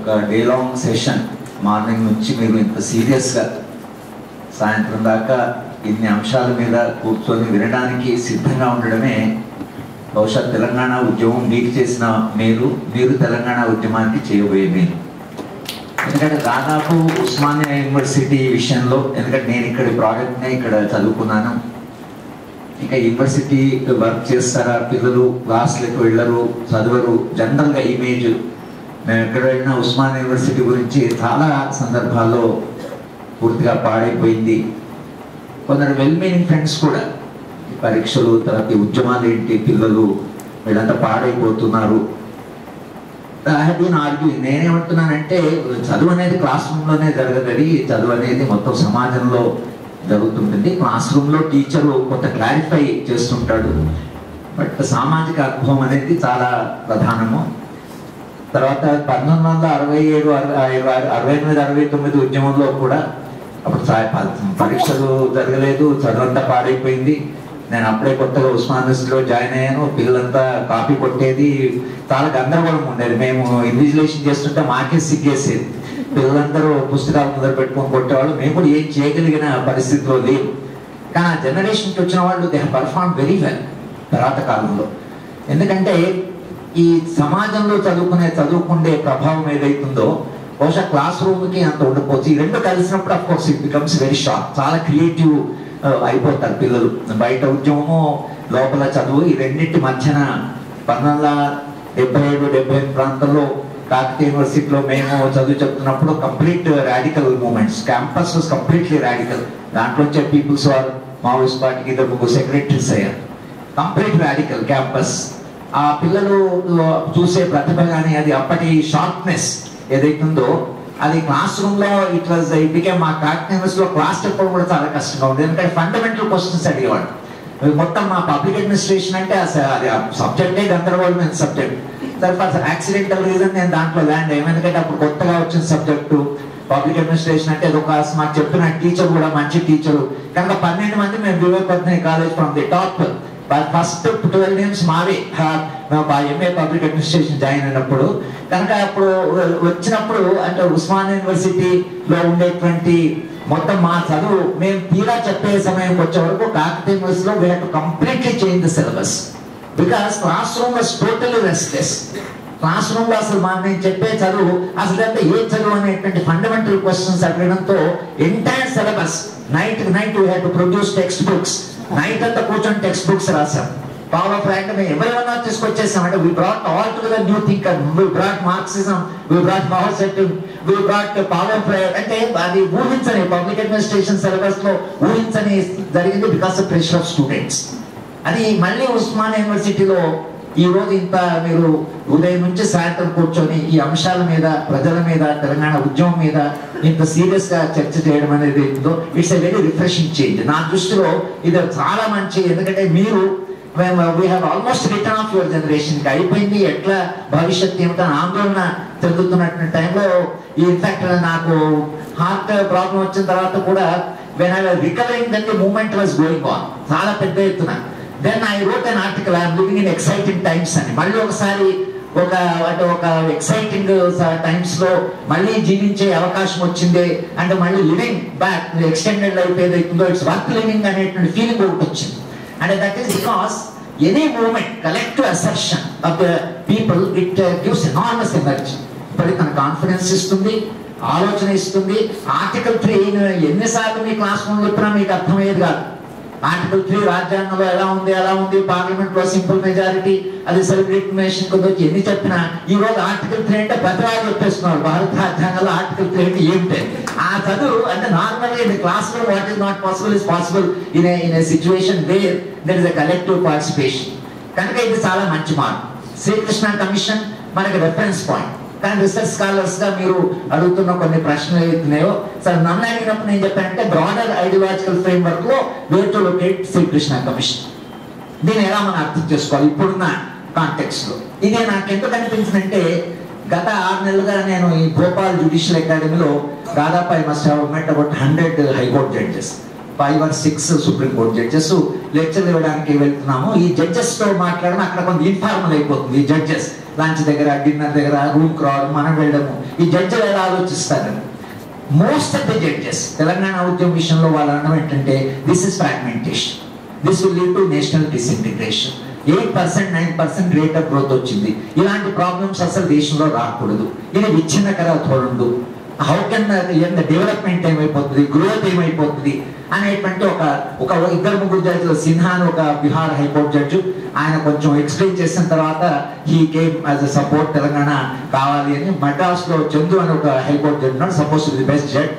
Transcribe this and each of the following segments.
ఒక day long session, morning నుంచి మీరు ఇంత సీరియస్గా సాయంత్రం దాకా ఇన్ని అంశాల మీద కూర్చొని వినడానికి సిద్ధంగా ఉండడమే బహుశా తెలంగాణ ఉద్యమం మీకు చేసిన మీరు తెలంగాణ ఉద్యమానికి చేయబోయే మీరు. ఎందుకంటే దాదాపు ఉస్మానియా యూనివర్సిటీ విషయంలో, ఎందుకంటే నేను ఇక్కడ ప్రాజెక్ట్నే ఇక్కడ చదువుకున్నాను, ఇంకా యూనివర్సిటీ వర్క్ చేస్తారా పిల్లలు, క్లాసులకు వెళ్ళరు, చదవరు, జనరల్గా ఇమేజ్ మేము ఎక్కడ వెళ్ళినా ఉస్మానియా యూనివర్సిటీ గురించి చాలా సందర్భాల్లో పూర్తిగా పాడైపోయింది. కొందరు వెల్ మీనింగ్ ఫ్రెండ్స్ కూడా పరీక్షలు తర్వాత ఉద్యమాలు ఏంటి, పిల్లలు వీళ్ళంతా పాడైపోతున్నారు. I have been arguing. నేనేమంటున్నానంటే చదువు అనేది క్లాస్ రూమ్లోనే జరగదు, చదువు అనేది మొత్తం సమాజంలో జరుగుతుంటుంది. క్లాస్ రూమ్లో టీచరు కొంత క్లారిఫై చేస్తుంటాడు, బట్ సామాజిక అనుభవం అనేది చాలా ప్రధానము. తర్వాత 1967, 68, 69 ఉద్యమంలో కూడా అప్పుడు పరీక్షలు జరగలేదు, చదువంతా పాడైపోయింది. నేను అప్పుడే కొత్తగా ఉస్మానియాలో జాయిన్ అయ్యాను. పిల్లలంతా కాపీ కొట్టేది, చాలా గందరగోళం ఉండేది. మేము ఇన్విజిలేషన్ చేస్తుంటే మాకే సిగ్గేసేది. పిల్లలందరూ పుస్తకాలు మొదలు పెట్టుకొని కొట్టేవాళ్ళు. మేము కూడా ఏం చేయగలిగిన పరిస్థితిలో లేవు. కానీ ఆ జనరేషన్కి వచ్చిన వాళ్ళు దే పర్ఫార్మ్ వెరీ వెల్ తర్వాత కాలంలో. ఎందుకంటే ఈ సమాజంలో చదువుకుండే ప్రభావం ఏదైతుందో బహుశా క్లాస్ రూమ్కి అంత ఉండకపోవచ్చు. ఈ రెండు కలిసినప్పుడు of course it becomes very sharp. చాలా క్రియేటివ్ అయిపోతారు పిల్లలు. బయట ఉద్యమము, లోపల చదువు, ఈ రెండింటి మధ్యన 1977, 78 ప్రాంతంలో కాకతీయ యూనివర్సిటీలో మేము చదువు చెప్తున్నప్పుడు complete radical movements. Campus was completely radical. దాంట్లోంచే పీపుల్స్ వారు మావోయిస్ట్ పార్టీకి 2 సెక్రటరీస్ అయ్యారు. Complete radical campus. ఆ పిల్లలు చూసే ప్రతిభ కానీ అది అప్పటి షార్ప్నెస్ ఏదైతుందో అది క్లాస్ రూమ్లో ఇట్ బికేమ్ మా కాకతీయ యూనివర్సిటీలో క్లాస్ చెప్పడం కూడా చాలా కష్టంగా ఉంది. ఎందుకంటే ఫండమెంటల్ క్వశ్చన్స్ అడిగేవాడు. మొత్తం మా పబ్లిక్ అడ్మినిస్ట్రేషన్ అంటే అది సబ్జెక్టే గందరగోళమైన సబ్జెక్ట్. తర్వాత యాక్సిడెంటల్ రీజన్ నేను దాంట్లో ల్యాండ్ అయ్యాను. ఎందుకంటే అప్పుడు కొత్తగా వచ్చిన సబ్జెక్టు పబ్లిక్ అడ్మినిస్ట్రేషన్ అంటే అది ఒక మాకు చెప్పిన టీచర్ కూడా మంచి టీచరు కనుక 12 మంది మేము Vivekavardhini college from the top. First 12 names మావే. ఎంఏ పబ్లిక్ అడ్మినిస్ట్రేషన్ జాయిన్ అయినప్పుడు కనుక అప్పుడు వచ్చినప్పుడు అంటే ఉస్మానియా యూనివర్సిటీలో ఉండేటువంటి మొత్తం మా చదువు మేము తీరా చెప్పే సమయంకి వచ్చే వరకు కాకతీయ యూనివర్సిటీలో we have to completely change the syllabus. Because class room was totally restless. Class room లో అసలు నేను చెప్పే చదువు అసలు అంటే ఏ చదువు అనేటువంటి ఫండమెంటల్ క్వశ్చన్స్ అడగడంతో entire syllabus night you have to produce text books. Night అంతా కూర్చొని టెక్స్ట్ బుక్స్ రాసాం. పవర్ ఆఫ్ రైట్ మేము ఎవరైనా తీసుకొచ్చేసాం. అంటే we brought all together new thinker, we brought Marxism, we brought Maoist, we brought power of right. అంటే అది ఊహించని పబ్లిక్ అడ్మినిస్ట్రేషన్ సిలబస్ లో ఊహించని జరిగింది because of pressure of students. అది మళ్ళీ ఉస్మానియా యూనివర్సిటీలో ఈ రోజు ఇంత మీరు ఉదయం నుంచి సాయంత్రం కూర్చొని ఈ అంశాల మీద, ప్రజల మీద, తెలంగాణ ఉద్యమం మీద ఇంత సీరియస్ గా చర్చ చేయడం అనేది it's a very refreshing change. నా దృష్టిలో ఇది చాలా మంచి. ఎందుకంటే మీరు we have almost return of your generation కి అయిపోయింది. ఎట్లా భవిష్యత్తు ఏమిటో ఆందోళన చెందుతున్నటువంటి టైంలో ఇన్ఫాక్ట్ నాకు హార్ట్ ప్రాబ్లం వచ్చిన తర్వాత కూడా when I was recovering then the movement was going on చాలా పెద్ద ఎత్తున. Then I wrote an article I'm living in exciting times అని. మళ్ళీ ఒకసారి ఒక ఎక్సైటింగ్ టైమ్స్ లో మళ్ళీ జీవించే అవకాశం వచ్చింది అంటే మళ్ళీ లివింగ్ బ్యాక్ ఎక్స్టెండెడ్ లైఫ్ ఏదైతుందో ఇట్స్ వర్త్ లివింగ్ అనేటువంటి ఫీలింగ్ ఒకటి వచ్చింది. And that is because any movement, collective assertion of the people, it gives enormous energy. But it confidence ఇస్తుంది, ఆలోచన ఇస్తుంది. ఆర్టికల్ 3 ఎన్నిసార్లు మీ క్లాస్ రూమ్ చెప్పినా మీకు అర్థమయ్యేది కాదు. ఆర్టికల్ 3 రాజ్యాంగంలో ఎలా ఉంది, పార్లమెంట్ లో సింపుల్ మెజారిటీ, అది సెల్ఫ్ డిటర్మినేషన్ కొంచెం ఎన్ని చెప్పినా ఈ రోజు ఆర్టికల్ 3 అంటే పెద్దవాళ్ళు చెప్పేస్తున్నారు. భారత రాజ్యాంగంలో ఆర్టికల్ 3 అంటే ఏమిటి ఆ చదువు అంటే నార్మల్గా in classroom what is not possible is possible in a situation where there is a collective participation. కనుక ఇది చాలా మంచి మార్పు. శ్రీకృష్ణ కమిషన్ మనకి రెఫరెన్స్ పాయింట్. కానీ రీసెర్చ్ స్కాలర్స్ గా మీరు అడుగుతున్న కొన్ని ప్రశ్నలు ఏవైతున్నాయో సార్ నన్ను అడిగినప్పుడు నేను చెప్పానంటే బ్రాడర్ ఐడియాలజికల్ ఫ్రేమ్ వర్క్ లో where to locate Srikrishna commission. దీన్ని ఎలా మనం అర్థం చేసుకోవాలి ఇప్పుడున్న కాంటెక్స్ట్ లో. ఇదే నాకు ఎందుకు అనిపించిందంటే గత 6 నెలలుగా నేను ఈ భోపాల్ జ్యుడిషియల్ అకాడమీలో దాదాపు I must have met about 100 high court judges. 5 or 6 supreme court judges లెక్చర్లు ఇవ్వడానికి వెళ్తున్నాము. ఈ జడ్జెస్తో మాట్లాడడం అక్కడ కొంత ఇన్ఫార్మల్ అయిపోతుంది. ఈ జడ్జెస్ లంచ్ దగ్గర, డిన్నర్ దగ్గర, రూమ్కి రావడం, మనం వెళ్ళడము, ఈ జడ్జిలు ఎలా ఆలోచిస్తారని. Most of the judges Telangana ఉద్యమం విషయంలో వాళ్ళు అనడం ఏంటంటే this is fragmentation, this will lead to national disintegration. 8%, 9% rate of growth వచ్చింది. ఇలాంటి ప్రాబ్లమ్స్ అసలు దేశంలో రాకూడదు. ఇది విచ్ఛిన్నకర ధోరణులు. హౌ కెన్ డెవలప్మెంట్ ఏమైపోతుంది, గ్రోత్ ఏమైపోతుంది అనేటువంటి ఒక 2-3 జడ్జిలు, సిన్హా అని ఒక బిహార్ హైకోర్టు జడ్జి, ఆయన కొంచెం ఎక్స్ప్లెయిన్ చేసిన తర్వాత he came as a support Telangana కావాలి అని. మద్రాస్ లో చందు అని ఒక హైకోర్టు జడ్జి ఉన్నాడు, suppose to be the best judge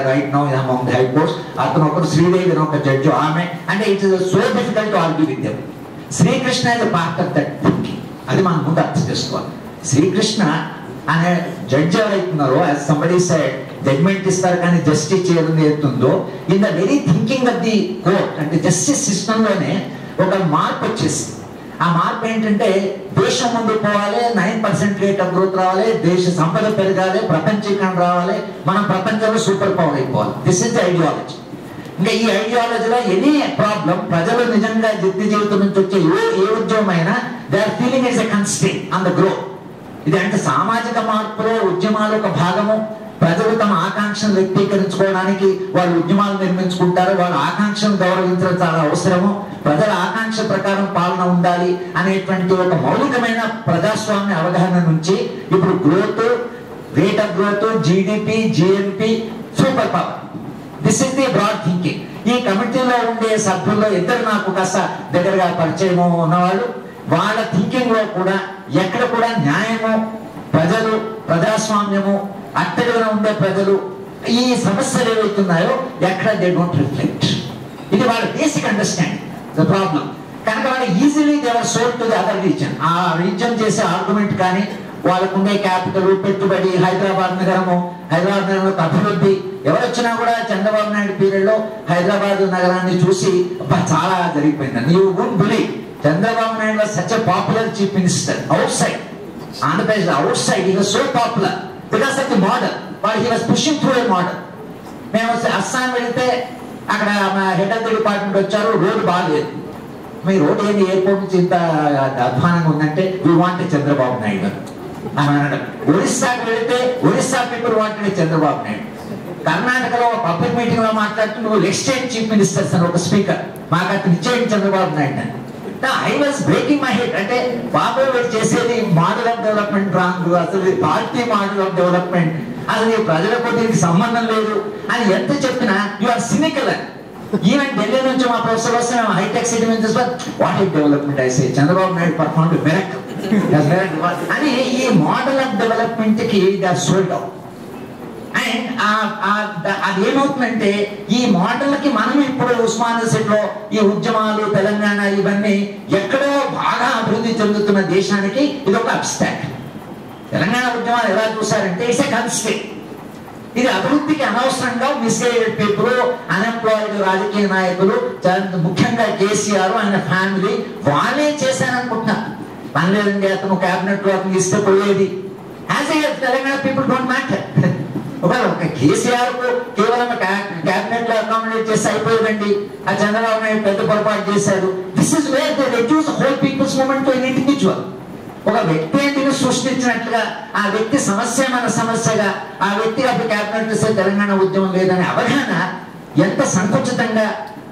right now among the high courts. అతను ఒకరు శ్రీదేవి అని ఒక జడ్జి, ఆమె అంటే it's so difficult to argue with them. Srikrishna is part of that thinking. అది మనం ముందు అర్థం చేసుకోవాలి. శ్రీకృష్ణ అనే జడ్జి ఎవరైతున్నారో, యాజ్ సంబడీ సెడ్, జడ్మెంట్ ఇస్తారు కానీ జస్టిస్ చేయడం ఏతుందో, in the very thinking of the court అంటే జస్టిస్ సిస్టంలోనే ఒక మార్పు వచ్చేసింది. ఆ మార్పు ఏంటంటే దేశం ముందు పోవాలి, 9% రేట్ ఆఫ్ గ్రోత్ రావాలి, దేశ సంపద పెరగాలి, ప్రపంచీకరణ రావాలి, మనం ప్రపంచంలో సూపర్ పవర్ అయిపోవాలి. This is the ideology. ఇంకా ఈ ఐడియాలజీలో ఎనీ ప్రాబ్లం, ప్రజలు నిజంగా జీవితం నుంచి వచ్చే ఏ ఉద్యమం అయినా they are feeling is a constraint on the growth. ఇది అంటే సామాజిక మార్పులో ఉద్యమాలు ఒక భాగము. ప్రజలు తమ ఆకాంక్షను వ్యక్తీకరించుకోవడానికి వాళ్ళు ఉద్యమాలు నిర్మించుకుంటారు. వాళ్ళ ఆకాంక్షను గౌరవించడం చాలా అవసరము. ప్రజల ఆకాంక్ష ప్రకారం పాలన ఉండాలి అనేటువంటి ఒక మౌలికమైన ప్రజాస్వామ్య అవగాహన నుంచి ఇప్పుడు growth, rate of growth, GDP, GNP, super power, this is the broad thinking. ఈ కమిటీలో ఉండే సభ్యుల్లో ఇద్దరు నాకు కాస్త దగ్గరగా పరిచయం ఉన్నవాళ్ళు. వాళ్ళ థింకింగ్ లో కూడా ఎక్కడ కూడా న్యాయము, ప్రజలు, ప్రజాస్వామ్యము, అట్టడుగున ఉండే ప్రజలు, ఈ సమస్యలు ఏవైతున్నాయో ఎక్కడ దే డోంట్ రిఫ్లెక్ట్. ఇది వాళ్ళ బేసిక్ అండర్స్టాండింగ్ ద ప్రాబ్లం. కనుక వాళ్ళు easily they are sold to the other reason. ఆ రీజన్ చేసే ఆర్గ్యుమెంట్ కానీ, వాళ్ళకు ఉండే క్యాపిటల్, పెట్టుబడి, హైదరాబాద్ నగరము, హైదరాబాద్ నగరంలో అభివృద్ధి, ఎవరు వచ్చినా కూడా చంద్రబాబు నాయుడు పీరియడ్ లో హైదరాబాద్ నగరాన్ని చూసి చాలా జరిగిపోయింది. You won't believe, Chandrababu Naidu was such a popular chief minister out side Andhra Pradesh. Out side he was so popular because of the model. But he was pushing through a model. మేము అస్సాం వెళితే అక్కడ మా హెడ్ ఆఫ్ ది డిపార్ట్మెంట్ వచ్చారు, road బాగాలేదు. మీ road ఏంటి, airport నుంచి ఇంత అధ్వానంగా ఉందంటే వీ వాంట్ చంద్రబాబు నాయుడు అని అనడం. ఒరిస్సాకి వెళితే ఒరిస్సా పీపుల్ వాంటెడ్ చంద్రబాబు నాయుడు. కర్ణాటకలో పబ్లిక్ మీటింగ్ లో మాట్లాడుతూ నువ్వు ఎక్స్చేంజ్ చీఫ్ మినిస్టర్స్ అని ఒక స్పీకర్, మాకు అతను ఇచ్చేయండి చంద్రబాబు నాయుడు అని. I was breaking my head. అంటే బాబు వీడు చేసేది మోడల్ ఆఫ్ డెవలప్మెంట్ రాంగ్, అసలు పార్టీ మోడల్ ఆఫ్ డెవలప్మెంట్, అసలు ఈ ప్రజలకు దీనికి సంబంధం లేదు అని ఎంత చెప్పినా యు ఆర్ సినికల్ అని. ఈవెన్ ఢిల్లీ నుంచి మా ప్రొఫెసర్ వస్తే మేము హైటెక్ సిటీ నుంచి what is development I say Chandrababu Naidu perform miracle అని. ఈ మోడల్ ఆఫ్ డెవలప్మెంట్ కి they are sold out. And అది ఏమవుతుందంటే ఈ మోడల్ కి మనం ఇప్పుడు ఉస్మానియాలో ఈ ఉద్యమాలు, తెలంగాణ, ఇవన్నీ ఎక్కడో బాగా అభివృద్ధి చెందుతున్న దేశానికి ఇది ఒక అబ్స్టాక్. తెలంగాణ ఉద్యమాలు ఎలా చూసారంటే ఇట్స్ ఎ కన్స్ట్రెయింట్. ఇది అభివృద్ధికి అనవసరంగా మిస్గైడెడ్ పీపుల్, అన్ఎంప్లాయిడ్ రాజకీయ నాయకులు, ముఖ్యంగా కేసీఆర్ ఆయన ఫ్యామిలీ వాళ్ళే చేశారనుకుంటున్నారు. పనిలేదండి అతను క్యాబినెట్ లో అతను ఇస్తే పోయేది. As a Telangana people don't matter. ఒక కేసీఆర్ కు కేవలం క్యాబినెట్ లో అకామిడేట్ చేసి అయిపోయిందండి, ఆ చంద్రబాబు నాయుడు పెద్ద పొరపాటు చేశాడు. This is where they reduce whole people's movement to an individual. ఒక వ్యక్తి ఏంటిని సృష్టించినట్లుగా ఆ వ్యక్తి సమస్య మన సమస్యగా, ఆ వ్యక్తికి అప్పుడు క్యాబినెట్ చేస్తే తెలంగాణ ఉద్యమం లేదనే అవగాహన ఎంత సంకుచితంగా,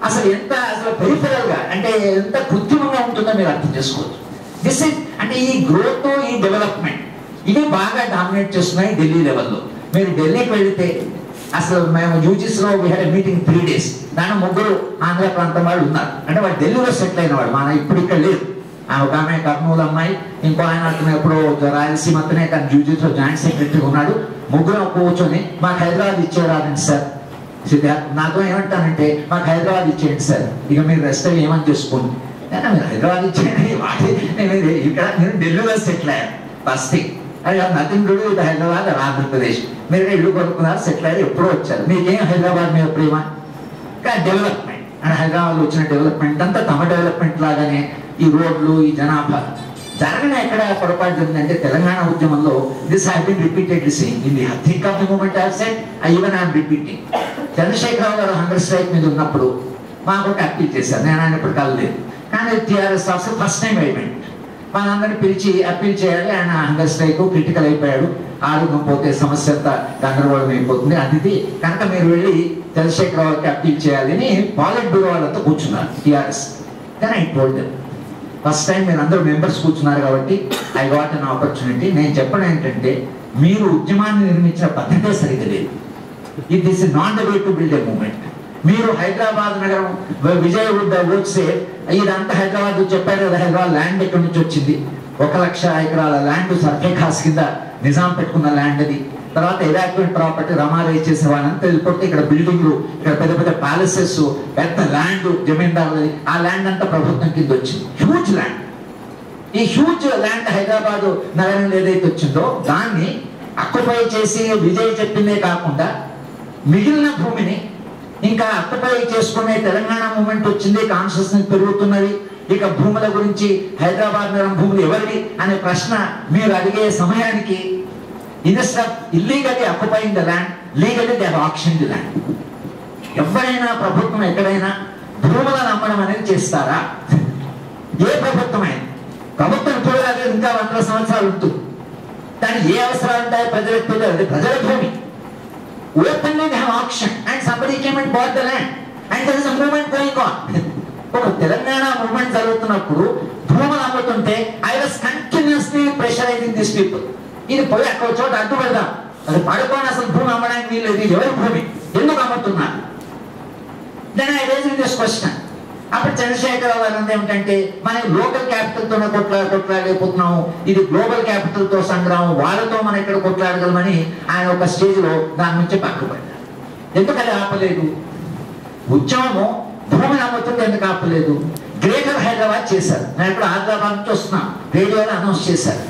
అసలు పెరిఫరల్ గా, అంటే ఎంత కృత్రిమంగా ఉంటుందో మీరు అర్థం చేసుకోవచ్చు. దిస్ ఇస్ అంటే ఈ గ్రోత్, ఈ డెవలప్మెంట్ ఇవి బాగా డామినేట్ చేస్తున్నాయి ఢిల్లీ లెవెల్లో. మీరు ఢిల్లీకి వెళితే అసలు మేము యూజీసీలో వీ హ్యాడ్ మీటింగ్ 3 days. దాని 3 ఆంధ్ర ప్రాంతం వాళ్ళు ఉన్నారు. అంటే వాళ్ళు ఢిల్లీలో సెటిల్ అయిన వాళ్ళు, మన ఇప్పుడు ఇక్కడ లేదు. ఒక ఆమె కర్నూలు అమ్మాయి, ఇంకో ఆయన అతను ఎప్పుడు రాయలసీమ అతనే కానీ యూజీసీలో జాయింట్ సెక్రటరీ ఉన్నాడు. 3 కూర్చొని మాకు హైదరాబాద్ ఇచ్చేరాదండి సార్. నాతో ఏమంటానంటే మాకు హైదరాబాద్ ఇచ్చేయండి సార్, ఇక మీరు రెస్ట్ అయ్యి ఏమని చేసుకోండి. మీరు హైదరాబాద్ ఇచ్చేయండి, ఇక్కడ నేను ఢిల్లీలో సెటిల్ అయ్యాను. ఫస్ట్ థింగ్ అది nothing to do with Hyderabad or Andhra Pradesh. మీరు ఇల్లు కొనుక్కున్నారు, సెటిల్ అయ్యారు, ఎప్పుడో వచ్చారు. మీకేం హైదరాబాద్ మీద ప్రేమ? కానీ డెవలప్మెంట్ అంటే హైదరాబాద్ వచ్చిన డెవలప్మెంట్ అంతా తమ డెవలప్మెంట్ లాగానే ఈ రోడ్లు, ఈ జనాభా జరగన ఎక్కడ పొరపాటు జరిగిందంటే తెలంగాణ ఉద్యమంలో this have been repeatedly saying in the thick of the movement I have said, even I am repeating. Chandrasekhara Rao garu hunger strike మీద ఉన్నప్పుడు మాకు ఒక అప్పీల్ చేశారు. నేను ఆయన ఇప్పుడు కలలేదు, కానీ టీఆర్ఎస్ అసలు ఫస్ట్ టైం అయిపోయింది. మనందరినీ పిలిచి అప్పీల్ చేయాలి. ఆయన హంగర్ స్ట్రైక్ క్రిటికల్ అయిపోయాడు. ఆరోగ్యం పోతే సమస్య అంతా గందరగోళం అయిపోతుంది. అది కనుక మీరు వెళ్ళి చంద్రశేఖరరావుకి అప్పీల్ చేయాలని పాలిట్ బ్యూరో వాళ్ళంతా కూర్చున్నారు టీఆర్ఎస్. కానీ I told them, first time మీరు అందరూ మెంబర్స్ కూర్చున్నారు కాబట్టి ఐ గాట్ అన్ ఆపర్చునిటీ. నేను చెప్పడం ఏంటంటే, మీరు ఉద్యమాన్ని నిర్మించిన పద్ధతే సరిగ్గా లేదు. This is not the way to build a movement. మీరు హైదరాబాద్ నగరం విజయ్ వచ్చే ఇదంతా హైదరాబాద్ చెప్పారు కదా, హైదరాబాద్ ల్యాండ్ ఎక్కడి నుంచి వచ్చింది? 1,00,000 ఎకరాల ల్యాండ్ సర్ఫే ఖాస్ కింద నిజాం పెట్టుకున్న ల్యాండ్ అది. తర్వాత ఎవాక్యుయేట్ ప్రాపర్టీ రమారై చేసే వాళ్ళంతా వెళ్ళిపోతే ఇక్కడ బిల్డింగ్లు, ఇక్కడ పెద్ద పెద్ద ప్యాలెసెస్, పెద్ద ల్యాండ్ జమీందారులది. ఆ ల్యాండ్ అంతా ప్రభుత్వం కింద వచ్చింది, హ్యూజ్ ల్యాండ్. ఈ హ్యూజ్ ల్యాండ్ హైదరాబాద్ నగరంలో ఏదైతే వచ్చిందో దాన్ని అక్యుపై చేసి విజయ్ చెప్పిందే కాకుండా మిగిలిన భూమిని ఇంకా అక్యుపై చేసుకునే తెలంగాణ మూవ్మెంట్ వచ్చింది, కాన్షియస్నెస్ పెరుగుతున్నది. ఇక భూముల గురించి హైదరాబాద్ నగరం భూములు ఎవరివి అనే ప్రశ్న మీరు అడిగే సమయానికి instead of illegally occupying the land, legally they have auctioned the land. ఎవరైనా ప్రభుత్వం ఎక్కడైనా భూములను అమ్మడం అనేది చేస్తారా? ఏ ప్రభుత్వం అయినా, ప్రభుత్వం ఇప్పుడు కాదు, ఇంకా 100 సంవత్సరాలు ఉంటుంది. దానికి ఏ అవసరాలు ఉంటాయో ప్రజలకు తెలియదు. అది ప్రజల భూమి. Openly they have auction and somebody came and bought the land and there is a movement going on. ఒక తెలంగాణ మూవ్మెంట్ జరుగుతున్నప్పుడు భూములు అమ్ముతుంటే I was continuously pressurising this people. ఇది పోయి అక్కడ చోట అడ్డు పెడదాం, అది పడుకొని అసలు భూమి అమ్మడానికి వీళ్ళు, ఇది ఎవరి భూమి, ఎందుకు అమ్ముతున్నారు? Then I raising this question. అప్పుడు చంద్రశేఖరరావు గారు ఏమిటంటే, మనం లోకల్ క్యాపిటల్ తోనే కొట్లాడలేకపోతున్నాము, ఇది గ్లోబల్ క్యాపిటల్ తో సంగ్రామం, వాళ్ళతో మనం ఇక్కడ కొట్లాడగలమని ఆయన ఒక స్టేజ్ లో దాని నుంచి పక్కపడ్డారు. ఎందుకు అది ఆపలేదు? ఉద్యమము భూమిని అమ్ముతుంటే ఎందుకు ఆపలేదు? గ్రేటర్ హైదరాబాద్ చేశారు. నేను ఇప్పుడు హైదరాబాద్ నుంచి వస్తున్నాను, రేడియోలో అనౌన్స్ చేశారు.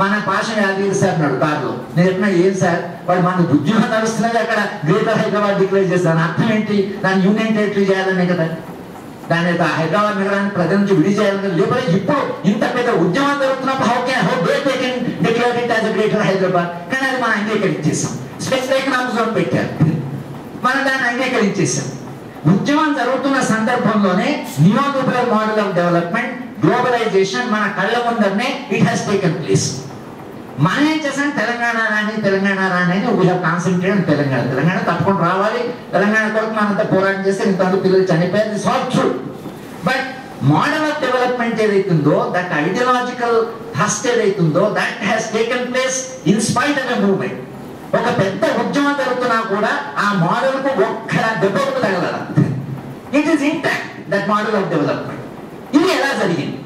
మన భాష యాదగిరి సార్ అన్నాడు కారులో. నేను చెప్పినా, ఏం సార్ వాడు మన ఉద్యమం నడుస్తున్నది, అక్కడ గ్రేటర్ హైదరాబాద్ డిక్లేర్ చేశాను, అర్థం ఏంటి? దాన్ని యూనియన్ టెరిటరీ చేయాలనే కదా, దాని హైదరాబాద్ నగరాన్ని ప్రజల నుంచి విడి చేయాలని. లేకపోతే ఇప్పుడు ఇంత పెద్ద ఉద్యమం జరుగుతున్నప్పుడు how they can declare it as greater Hyderabad. కానీ అది మనం అంగీకరించేసాం, స్పెషల్ ఎకనామిక్ జోన్ పెట్టారు, మనం దాన్ని అంగీకరించేసాం. ఉద్యమం జరుగుతున్న సందర్భంలోనే నియోలిబరల్ మోడల్ ఆఫ్ డెవలప్మెంట్, గ్లోబలైజేషన్ మన కళ్ళ ముందరనే ఇట్ హ్యాస్ టేకెన్ ప్లేస్. మనం ఏం చేసాం? తెలంగాణ రాని వీ హావ్ కాన్సన్ట్రేట్ తెలంగాణ తప్పకుండా రావాలి, తెలంగాణ కొరకు మనంతా పోరాటం చేస్తే ఇంతమంది పిల్లలు చనిపోయారు. This all true. But model of development ఏదైతుందో, దట్ ఐడియాలజికల్ థస్ట్ ఏదైతుందో, that has taken place in spite of a movement. ఒక పెద్ద ఉద్యమం జరుగుతున్నా కూడా ఆ మోడల్ కు ఒక్క దెబ్బకు తగలదు. It is intact, that model of development. ఇది ఎలా జరిగింది?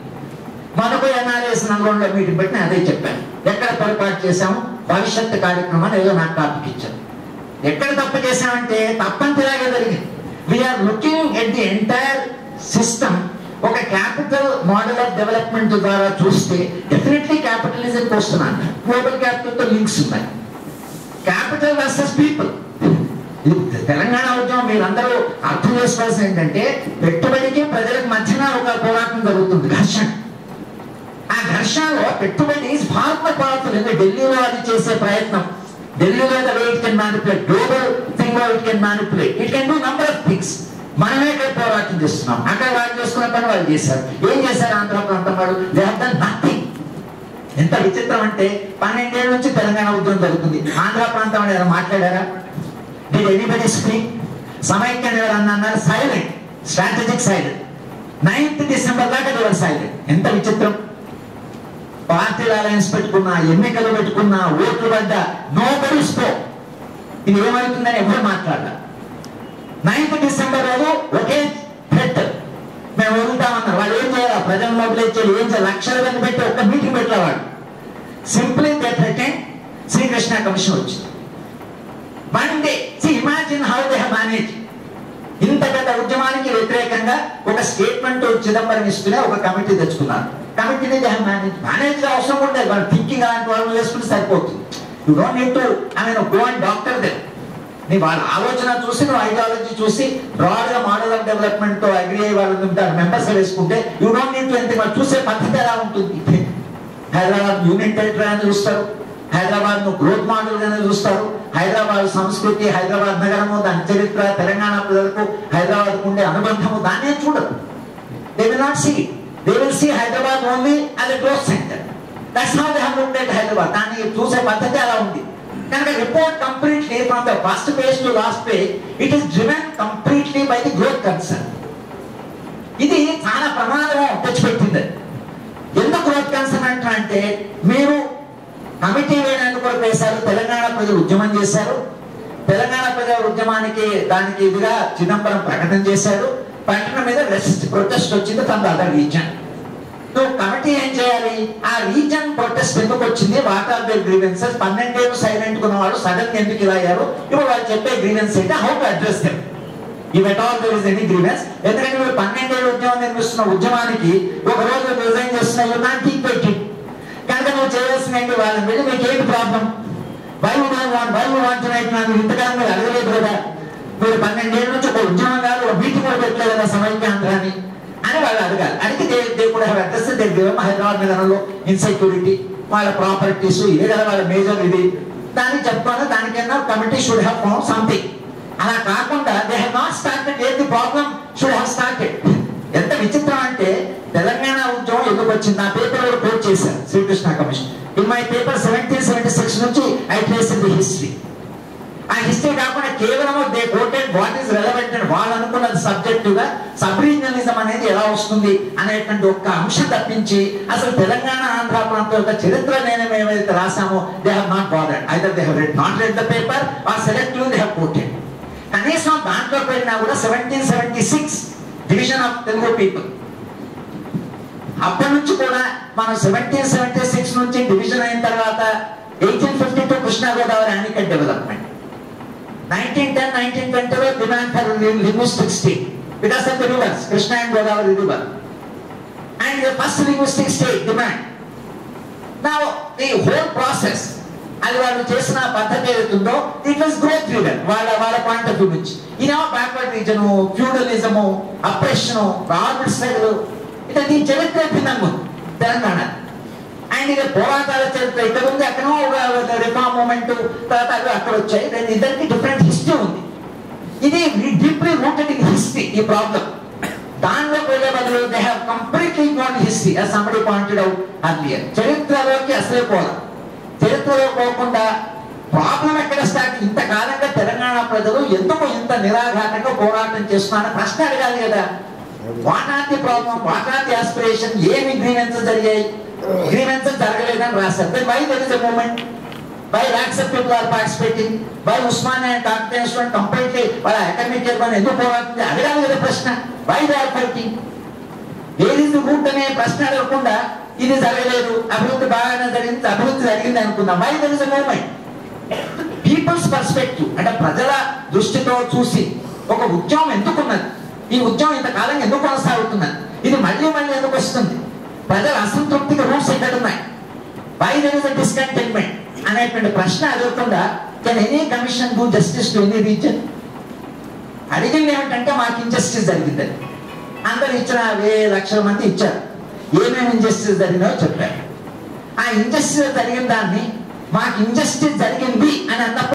మనకు ఎన్ఆర్ఎస్ నల్గొండలో మీటింగ్ పెట్టి నేను అదే చెప్పాను. ఎక్కడ పొరపాటు చేశాము, భవిష్యత్తు కార్యక్రమాన్ని ఏదో నాకు టాపిక్ ఇచ్చాను. ఎక్కడ తప్పు చేశామంటే తప్పనిసరిగా జరిగింది. We are looking at the entire system. ఒక క్యాపిటల్ మోడల్ ఆఫ్ డెవలప్మెంట్ ద్వారా చూస్తే డెఫినెట్లీ క్యాపిటలిజంకి వస్తున్నాను, గ్లోబల్ క్యాపిటల్ తో లింక్స్ ఉన్నాయి. Capital versus people. తెలంగాణ ఉద్యమం మీరందరూ అర్థం చేసుకోవాల్సింది ఏంటంటే, పెట్టుబడికి ప్రజలకు మధ్యన ఒక పోరాటం జరుగుతుంది, ఘర్షణ. ఆ ఘర్షణలో పెట్టుబడి భారత పవర్ఫుల్. ఢిల్లీలో అది చేసే ప్రయత్నం, ఢిల్లీలో it can manipulate, global thing it can manipulate, it can do number of things. మనమే ఇక్కడ పోరాటం చేస్తున్నాం, అక్కడ వాళ్ళు చేసుకున్న పని వాళ్ళు చేశారు. ఏం చేశారు ఆంధ్ర ప్రాంతం వాళ్ళు? They have done nothing. ఎంత విచిత్రం అంటే, 12 ఏళ్ళ నుంచి తెలంగాణ ఉద్యమం జరుగుతుంది, ఆంధ్ర ప్రాంతం అని ఎవరు మాట్లాడారా? Did anybody speak? సమైక్యం ఎవరన్నా అన్నారు? Silent, strategic silent. 9th December దాకా ఎవరు సైలెంట్. ఎంత విచిత్రం! పార్టీల అలయన్స్ పెట్టుకున్నా, ఎన్నికలు పెట్టుకున్నా, ఓట్లు పడ్డా, నోబడీ స్పోక్. ఇది ఏమవుతుందని ఎవరు మాట్లాడారు? 9th December రోజు ఒకే థ్రెట్, మేము వదులుతామన్నారు. వాళ్ళు ఏం చేయాలి? ప్రజలు మొబిలైజ్ చేయాలి, ఏం చేయాలి? లక్షల మంది పెట్టి ఒక్క మీటింగ్ పెట్టేవాడు. Simply they threatened. Srikrishna commission వచ్చింది. One day, see, imagine how they have managed. ఇంత పెద్ద ఉద్యమానికి వ్యతిరేకంగా ఒక స్టేట్మెంట్ చిదంబరం ఇస్తూనే ఒక కమిటీ తెచ్చుకున్నారు. కమిటీని దే హావ్ మేనేజ్ అవసరం ఉండదు, వాళ్ళు థింకింగ్ అలాంటి వాళ్ళు వేసుకుంటే సరిపోతుంది. You don't need to go and doctor they. నీ వాళ్ళ ఆలోచన చూసి, నువ్వు ఐడియాలజీ చూసి, బ్రాడ్ గా మోడల్ ఆఫ్ డెవలప్మెంట్ తో అగ్రి అయ్యే వాళ్ళు ఉంటారు, మెంబర్స్ వేసుకుంటే యూ డోంట్ నీడ్ టు ఎంత. వాళ్ళు చూసే పద్ధతి ఎలా ఉంటుంది? హైదరాబాద్ యూనియన్ టెరిటరీ అని చూస్తారు, హైదరాబాద్ ను గ్రోత్ మోడల్ గానే చూస్తారు. హైదరాబాద్ సంస్కృతి, హైదరాబాద్ నగరము, దాని చరిత్ర, తెలంగాణ ప్రజలకు హైదరాబాద్ ఉండే అనుబంధము దాన్నే చూడరు. They will not see it. They will see Hyderabad only as a growth center. That's how they have looked at Hyderabad. దాన్ని చూసే పద్ధతి అలా ఉంది. కనుక report completely from the first page to last page it is driven completely by the growth concern. ఇది చాలా ప్రమాదం తెచ్చిపెట్టింది. ఎందుకు గ్రోత్ కన్సర్న్ అంటే మీరు కమిటీ వేయడానికి కొరకు వేశారు, తెలంగాణ ప్రజలు ఉద్యమం చేశారు. తెలంగాణ ప్రజల ఉద్యమానికి దానికి ఇదిగా చిదంబరం ప్రకటన చేశాడు. ప్రకటన మీద ప్రొటెస్ట్ వచ్చింది ఫ్రమ్ ద అదర్ రీజన్. నువ్వు కమిటీ ఏం చేయాలి? ఆ రీజన్ ప్రొటెస్ట్ ఎందుకు వచ్చింది, వాట్ ఆర్ దేర్ గ్రీవెన్సెస్, 12 ఏళ్ళు సైలెంట్ ఉన్నవాడు సడన్ ఎందుకు ఇలా అయ్యారు, ఇప్పుడు వాళ్ళు చెప్పే గ్రీవెన్స్ అయితే how to address them if at all there is any grievance. ఎందుకంటే మీరు 12 ఏళ్ళు ఉద్యమం నిర్మిస్తున్న ఉద్యమానికి ఒక రోజు రిజైన్ చేస్తున్న నాట్ టీక్ పెట్టి కనుక నువ్వు చేయాల్సిన వాళ్ళని వెళ్ళి మీకు ఏంటి ప్రాబ్లం, వై వాంట్ రైట్ నాకు ఇంతకాలం మీరు అడగలేదు కదా, మీరు 12 ఏళ్ళ నుంచి ఒక ఉద్యమం కాదు, ఒక మీటింగ్ కూడా పెట్టలేదు కదా సమైక్యాంధ్రాన్ని అని వాళ్ళు అడగాలి. అడిగితే దే కూడా హ్యావ్ అడ్రస్ దేర్ హైదరాబాద్ నగరంలో ఇన్సెక్యూరిటీ, వాళ్ళ ప్రాపర్టీస్ ఇవే కదా వాళ్ళ మేజర్ ఇది. దానికి చెప్తాను, దానికన్నా committee should have found something. అలా కాకుండా they have not started a the problem should have started. ఎంత విచిత్రం అంటే తెలంగాణ ఉద్యమం ఎందుకు వచ్చింది, నా పేపర్ లో కోట్ చేశాను Srikrishna commission. In my paper 1776 నుంచి ఐ ట్రేస్ ది హిస్టరీ. ఆ హిస్టరీ కాకుండా కేవలం they quoted what is relevant and వాళ్ళు అనుకున్నది సబ్జెక్టివ్ గా సబ్ రీజనలిజం అనేది ఎలా వస్తుంది అనేటువంటి ఒక్క అంశం తప్పించి అసలు తెలంగాణ ఆంధ్ర ప్రాంతం యొక్క చరిత్ర నేను ఏమైతే రాసామో they have not bothered. Either they have not read the paper or selective they have quoted. కనీసం దాంట్లో పెట్టినా కూడా 1776 డివిజన్ ఆఫ్ తెలుగు పీపుల్. అప్పటి నుంచి కూడా మనం 1776 నుంచి డివిజన్ అయిన తర్వాత 1852 Krishna Godavari యానికట్ development, 1910, 1920 demand for linguistic state because of the rivers, Krishna and Godavari river, and the first linguistic state demand. Now the whole process అది వాళ్ళు చేసిన పద్ధతి ఏదైతుందో ఇట్ వాస్ గ్రోత్ డ్రివెన్ వాళ్ళ పాయింట్ ఆఫ్ వ్యూ నుంచి. ఇది బ్యాక్వర్డ్ రీజన్, ఫ్యూడలిజము, అప్రెషన్, రాబర్ట్ struggle, ఇట్లా ఈ చరిత్ర భిన్నంగా ఉంది తెలంగాణ. అండ్ ఇది పోరాటాల చరిత్ర ఇక్కడ ఉంది, అక్కడో రిఫార్మ్ మూమెంట్ తర్వాత అవి అక్కడ వచ్చాయి. దాని ఇద్దరికి డిఫరెంట్ హిస్టరీ ఉంది. ఇది డీప్లీ రూటెడ్ ఇన్ హిస్టరీ ఈ ప్రాబ్లం. దానిలోకి వెళ్ళే బదులు they have completely ignored history as somebody pointed out earlier. చరిత్రలోకి అసలే పోదాం. చరిత్రలో పోకుండా ప్రాబ్లం ఎక్కడ స్టార్ట్, ఇంతకాలంగా తెలంగాణ ప్రజలు ఎందుకు ఇంత నిరాఘాటంగా పోరాటం చేస్తున్నారని ప్రశ్న అడగాలి కదా. What are the problem, what are the aspiration, ఏమి గ్రీవెన్సెస్ జరిగాయి, గ్రీవెన్సెస్ జరగలేదని రాశారు. Then why there is a movement, why lakhs of people are participating, why Usmania and Kakatiya student completely వాళ్ళ అకాడమిక్ చైర్మన్ ఎందుకు పోరాడుతుంది అడగాలి కదా ప్రశ్న. why they are fighting, ఏది రూట్ అనే ప్రశ్న అడగకుండా ఇది జరగలేదు, అభివృద్ధి బాగానే జరిగింది, అభివృద్ధి జరిగింది అనుకుందాం. why there is a movement, people's perspective అంటే ప్రజల దృష్టితో చూసి ఒక ఉద్యమం ఎందుకున్నది, ఈ ఉద్యమం ఇంతకాలంగా ఎందుకు కొనసాగుతున్నది, ఇది మళ్ళీ మళ్ళీ ఎందుకు వస్తుంది, ప్రజల అసంతృప్తికి రూట్స్ ఎక్కడున్నాయి, why there is a discontentment అనేటువంటి ప్రశ్న అడగకుండా can any commission do justice to any region? అడిగింది ఏమిటంటే మాకు ఇంజస్టిస్ జరిగిందని. అందరు ఇచ్చిన 1,000 లక్షల మంది ఇచ్చారు, ఏమేమి ఇంజస్టిస్ జరిగినాయో చెప్పారు. ఆ ఇంజస్టిస్ జరిగిన దాన్ని మాకు ఇంజస్టిస్ జరిగింది అని అన్నప్పుడు